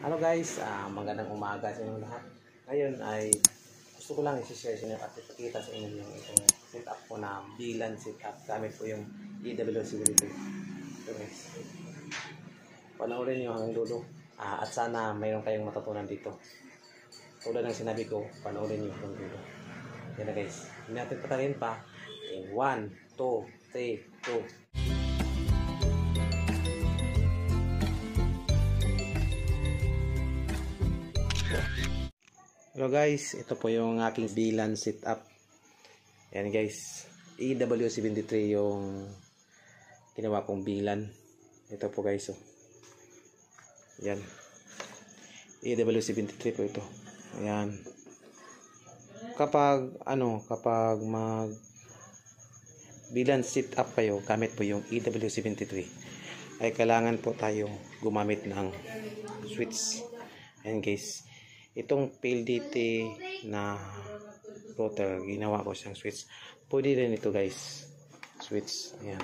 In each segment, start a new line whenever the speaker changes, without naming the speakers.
Hello guys, magandang umaga sa inyong lahat. Ngayon ay gusto ko lang i-share sa inyo at ipakita sa inyo yung itong setup ko na bilan setup. Gamit ko yung EWCBD. Ito guys. Panoorin nyo hanggang dulo. At sana mayroon kayong matutunan dito. Tulad ng sinabi ko, panoorin nyo hanggang dulo. Yan na guys. Hindi natin patagalin pa. In 1, 2, 3, 2. Hello guys, ito po yung aking bilan setup. Yan guys, EW73 yung ginawa kong bilan. Ito po guys, oh. Yan. EW73 po ito. Ayan. Kapag mag bilan setup kayo, gamit po yung EW73, ay kailangan po tayong gumamit ng switch. Ayan guys. Itong PLDT na router, ginawa ko siyang switch. Pwede rin ito guys. Switch. Ayan.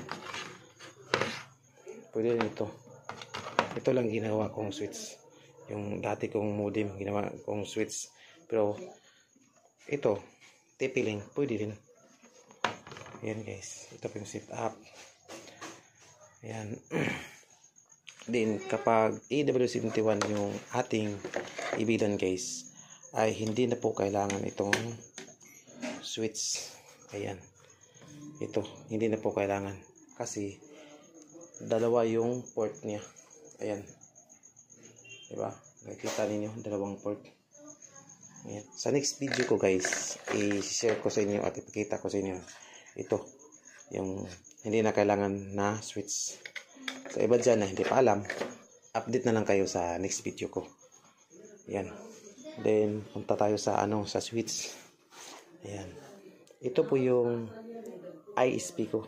Pwede rin ito. Ito lang ginawa kong switch. Yung dati kong modem, ginawa kong switch. Pero, ito, TP-Link, pwede rin. Ayan guys. Ito po yung setup. Ayan. Din kapag EW71 yung ating ibilan guys, ay hindi na po kailangan itong switch. Ayan. Ito, hindi na po kailangan kasi dalawa yung port niya. Ayan. Diba? Nakikita ninyo, dalawang port. Ayan. Sa next video ko guys, i-share ko sa inyo at ipakita ko sa inyo ito, yung hindi na kailangan na switch. Sa iba dyan na hindi pa alam, update na lang kayo sa next video ko. Ayan. Then, punta tayo sa sa switch. Ayan. Ito po yung ISP ko.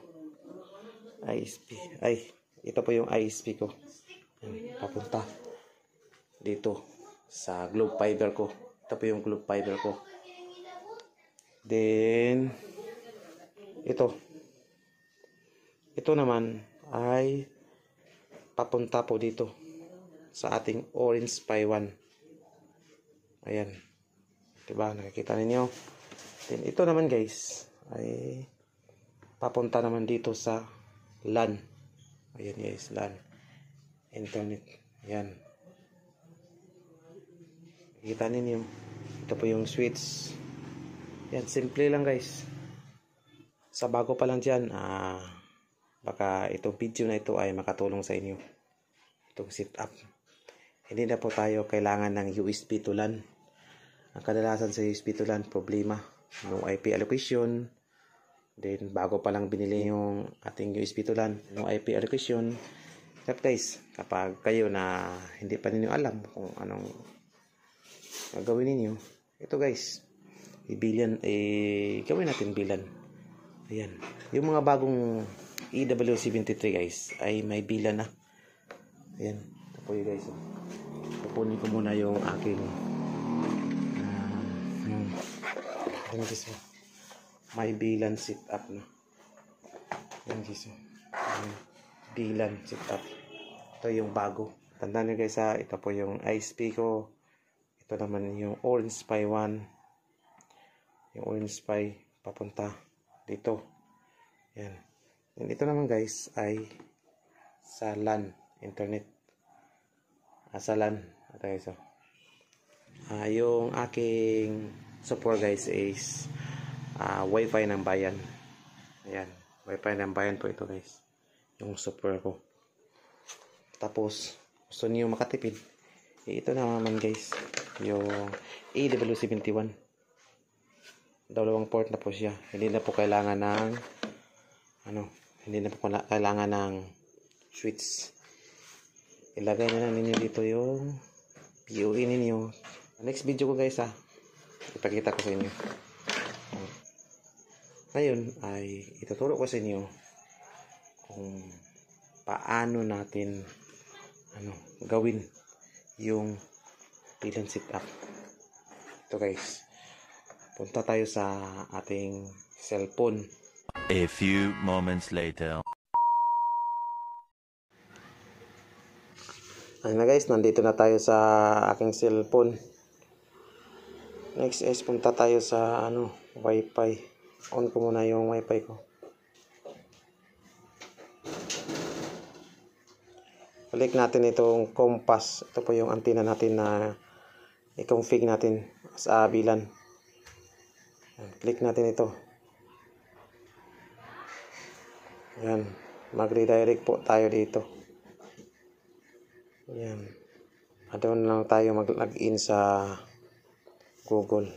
Ito po yung ISP ko. Ayan. Papunta dito sa globe fiber ko. Ito po yung globe fiber ko. Then, ito naman ay papunta po dito sa ating Orange Pi 1. Ayan. Diba? Nakikita ninyo. Then, ito naman guys ay papunta naman dito sa LAN. Ayan guys, LAN. Internet. Ayan. Nakikita ninyo. Ito po yung switch. Ayan. Simple lang guys. Sa bago pa lang dyan, baka itong video na ito ay makatulong sa inyo. Itong setup. Hindi na po tayo kailangan ng USB to LAN. Ang kadalasan sa USB to LAN, problema. No IP allocation. Then, bago pa lang binili yung ating USB to LAN, no IP allocation. But guys, kapag kayo na hindi pa ninyo alam kung anong gagawin ninyo, ito guys, gawin natin bilan. Ayan. Yung mga bagong EW73 guys ay may bilan na. Ayan. Ito po yun guys. Pupunin ko muna yung aking may bilan setup na. Ayan guys. Bilan setup. Ito yung bago. Tandaan nyo guys ito po yung ISP ko. Ito naman yung Orange Pi 1. Yung Orange Pi papunta dito. Ayan. And ito naman guys ay sa LAN, internet. Sa LAN. Ito guys. Yung aking support guys is Wi-Fi ng bayan. Ayan. Wi-Fi ng bayan po ito guys. Yung support ko. Tapos, gusto niyo makatipid. Ito naman guys. Yung AW71. Dalawang port na po siya. Hindi na po kailangan ng hindi na po kailangan ng switch. Ilagay na lang ninyo dito yung POE ninyo. Next video ko guys ipakita ko sa inyo. Ngayon ay ituturo ko sa inyo kung paano natin gawin yung bilan setup. Ito guys. Punta tayo sa ating cellphone.
A few moments later.
Ayun na guys, nandito na tayo sa aking cellphone. Next is punta tayo sa Wi-Fi. On ko muna yung Wi-Fi ko. Balik natin itong compass. Ito po yung antenna natin na i-config natin sa bilan. Click natin ito. Yan. Mag-redirect po tayo dito. Yan. Doon lang tayo mag-login sa Google.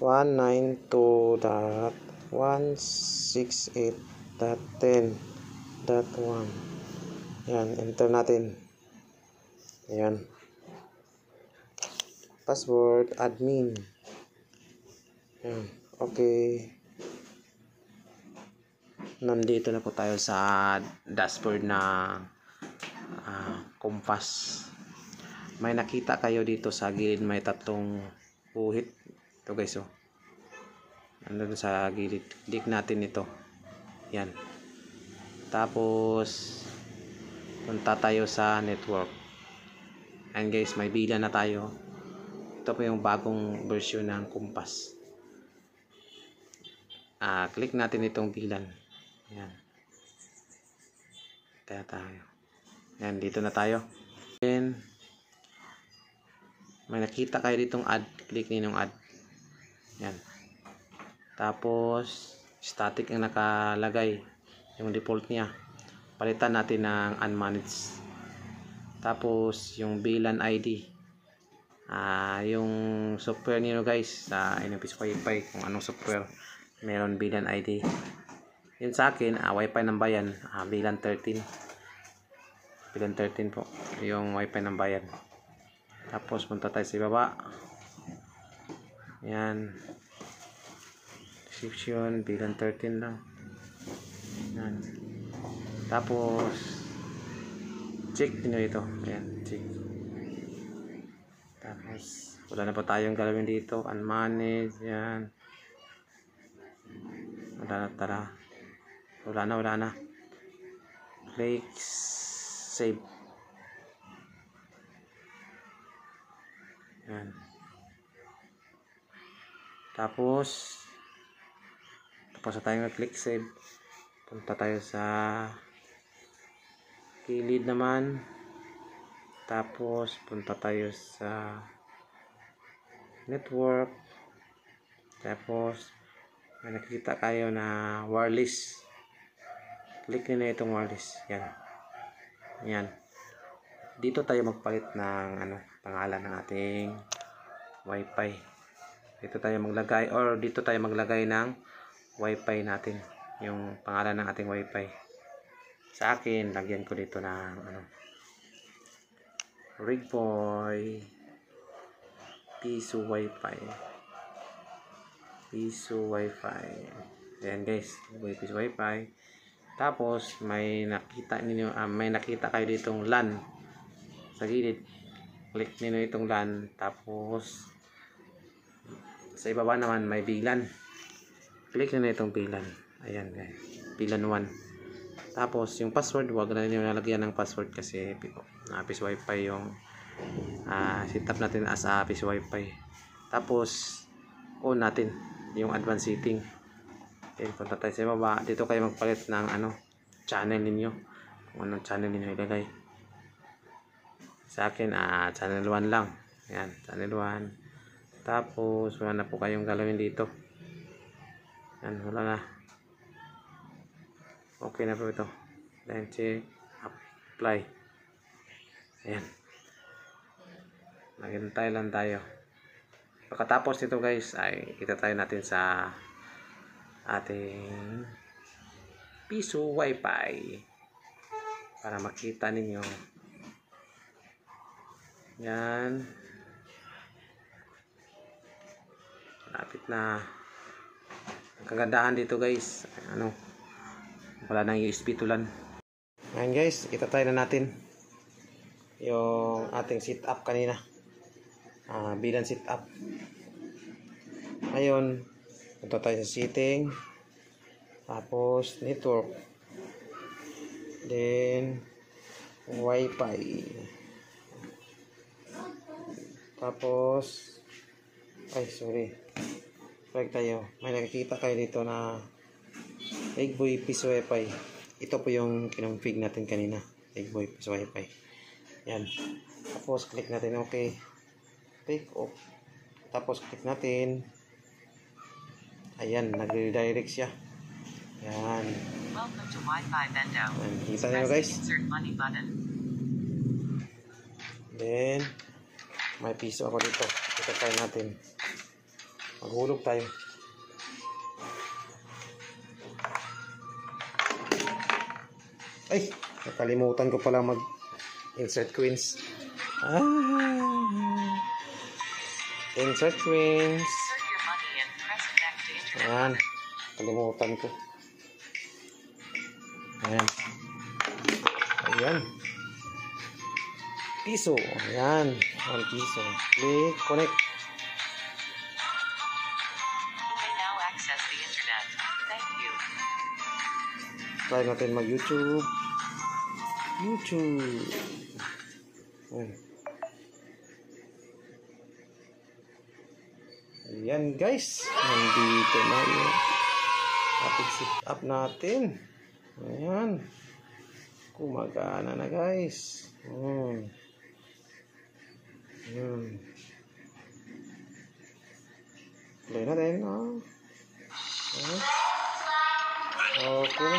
192.168.10.1. Yan, enter natin. Yan. Password admin. Yan. Okay. Nandito na po tayo sa dashboard na compass. May nakita kayo dito sa gilid, may tatlong guhit. Ito guys, oh. Nandun sa gilid. Click natin ito. Yan. Tapos punta tayo sa network. And guys, may bilan na tayo. Ito po yung bagong version ng compass. Click natin itong bilan. Yan. Kaya tayo. Yan, dito na tayo. Then, may nakita kayo ditong add. Click niyo yung add. Yan. Tapos, static ang nakalagay. Yung default niya. Palitan natin ng unmanaged. Tapos, yung bilan ID. Yung software niyo guys, sa Inopis Wi-Fi, kung anong software, meron bilan ID. Yun sa akin, Wi-Fi ng bayan, bilan 13. Bilan 13 po, yung Wi-Fi ng bayan. Tapos punta tayo sa ibaba. Yan. Description, bilan 13 lang. Yan. Tapos check nyo ito. Ayan, check. Tapos wala na pa tayong galawin dito. Unmanaged. Yan. Wala na, tara. Wala na. Click save. Yan. Tapos na tayo mag-click save. Punta tayo sa gilid naman. Tapos punta tayo sa network. Tapos may nakikita kayo na wireless. Click nyo na itong wireless. Yan. Yan. Dito tayo magpalit ng pangalan ng ating Wi-Fi. Dito tayo maglagay, or dito tayo maglagay ng Wi-Fi natin. Yung pangalan ng ating Wi-Fi. Sa akin, lagyan ko dito ng Rigboy Piso Wi-Fi. Piso Wi-Fi. Ayan guys, Piso Wi-Fi. Tapos may nakita niyo, may nakita kayo ditong LAN sa gilid. Click niyo itong LAN. Tapos sa ibaba naman may bilan. Click niyo na itong bilan. Ayan guys, bilan 1. Tapos yung password, huwag na niyo nalagyan ng password kasi Piso Wi-Fi yung setup natin as Piso Wi-Fi. Tapos on natin yung advanced setting. Okay, punta tayo sa baba. Dito kayo magpalit ng channel ninyo. Kung anong channel ninyo ilagay. Sa akin, channel 1 lang. Ayan, channel 1. Tapos, wala na po kayong galawin dito. Ayan, wala na. Okay na po ito. Then, check. Apply. Ayan. Maghintay lang tayo. Pagkatapos nito guys, ay itatry natin sa ating Piso Wi-Fi para makita ninyo. Yan. Lapit na. Ang kagandahan dito guys, wala nang USB tulan. Ayan guys, itatry na natin yung ating setup kanina. Bilan setup. Ngayon, punta tayo sa setting. Tapos network. Then Wi-Fi. Tapos, ay sorry. Correct tayo. May nakikita kayo dito na Eggboy Piso Wi-Fi. Ito po yung kinonfig natin kanina. Eggboy Piso Wi-Fi. Yan. Tapos, click natin okay. Click off. Tapos, click natin. Ayan, nag-redirect siya. Yan.
Welcome to Wi-Fi Bendo.
Kita nyo guys.
Insert money button.
Then, may piso ako dito. Ito tayo natin. Maghulog tayo. Ay, nakalimutan ko pala mag-insert coins. Insert coins.
Insert your money and press connect to internet.
Ayan. Kalimutan ko. Ayan. Ayan. Piso. Ayan. 1 piso. Click. Connect.
You may now access the internet. Thank you.
Try natin mag-YouTube. YouTube. Ayan. Ayan guys. Nandito na yung ating sit up natin. Ayan. Kumagana na guys. Ayan. Play natin. Ayan. Okay.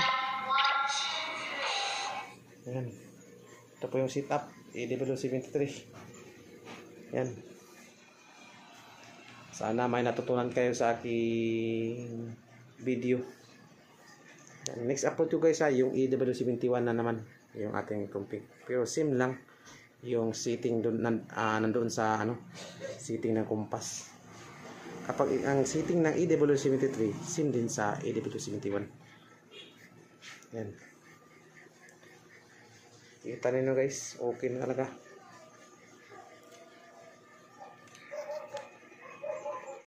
Ayan. Ito po yung sit up. AW73. Ayan. Sana may natutunan kayo sa aking video. Next upload ko guys yung EW71 na naman yung ating config. Pero same lang yung setting doon nandoon sa setting ng compass. Kapag ang setting ng EW73 same din sa EW71. Yan. Kita niyo guys, okay na talaga.